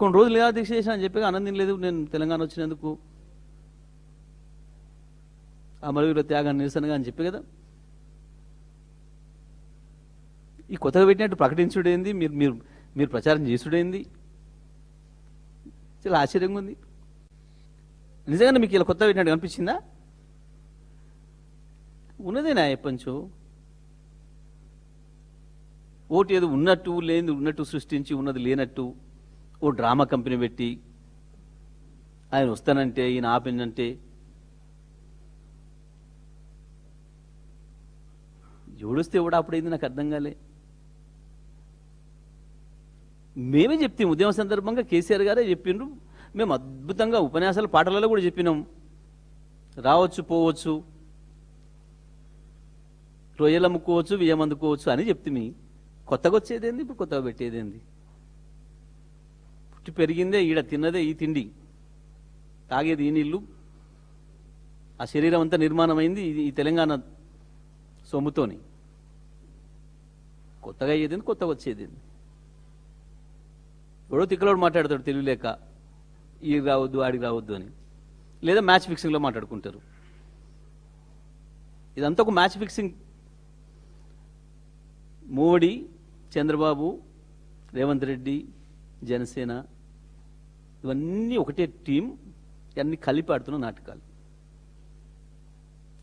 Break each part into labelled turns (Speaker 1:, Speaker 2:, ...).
Speaker 1: కొన్ని రోజులు ఎలా దీక్ష చేసిన అని చెప్పి ఆనందం లేదు. నేను తెలంగాణ వచ్చినందుకు అమరవీరుల త్యాగాన్ని నిరసనగా అని చెప్పి కదా. ఈ కొత్తగా పెట్టినట్టు ప్రకటించుడేంది, మీరు మీరు మీరు ప్రచారం చేసుడేంది, చాలా ఆశ్చర్యంగా ఉంది. నిజంగానే మీకు ఇలా కొత్త పెట్టినట్టు అనిపించిందా? ఉన్నదేనా ఎప్పంచో ఓటు ఏదో ఉన్నట్టు లేని ఉన్నట్టు సృష్టించి ఉన్నది లేనట్టు ఓ డ్రామా కంపెనీ పెట్టి ఆయన వస్తానంటే ఈయన ఆపినంటే ఎవడొస్తే కూడా అప్పుడైంది నాకు అర్థం కాలే. మేమే చెప్తాం ఉద్యమ సందర్భంగా కేసీఆర్ గారే చెప్పిండ్రు. మేము అద్భుతంగా ఉపన్యాసాలు పాటలలో కూడా చెప్పినాం. రావచ్చు పోవచ్చు, రొయ్యలు అమ్ముకోవచ్చు, బియ్యం అందుకోవచ్చు అని చెప్తే కొత్తగా వచ్చేదేంది, ఇప్పుడు కొత్తగా పెట్టేదేంది? పుట్టి పెరిగిందే ఈడ, తిన్నదే ఈ తిండి, తాగేది ఈ నీళ్ళు, ఆ శరీరం అంతా నిర్మాణమైంది ఈ తెలంగాణ సొమ్ముతోని. కొత్తగా అయ్యేదేంది, కొత్తగా వచ్చేదేంది? ఎవడో తిక్కలోడు మాట్లాడతాడు తెలియలేక, ఈ రావద్దు ఆడికి రావద్దు అని, లేదా మ్యాచ్ ఫిక్సింగ్లో మాట్లాడుకుంటారు. ఇదంతా ఒక మ్యాచ్ ఫిక్సింగ్. మోడీ, చంద్రబాబు, రేవంత్ రెడ్డి, జనసేన ఇవన్నీ ఒకటే టీం, అన్ని కలిపి ఆడుతున్న నాటకాలు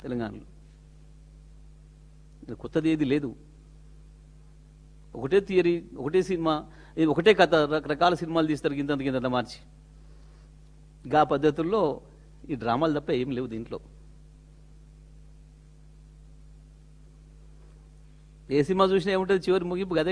Speaker 1: తెలంగాణలో. కొత్తది ఏది లేదు. ఒకటే థియరీ, ఒకటే సినిమా, ఇది ఒకటే కథ, రకరకాల సినిమాలు తీస్తారు గింత గింత మార్చి. గా పద్ధతుల్లో ఈ డ్రామాలు తప్ప ఏం లేవు దీంట్లో. ఏ సినిమా చూసినా ఏముంటుంది, చివరి ముగింపు అదే.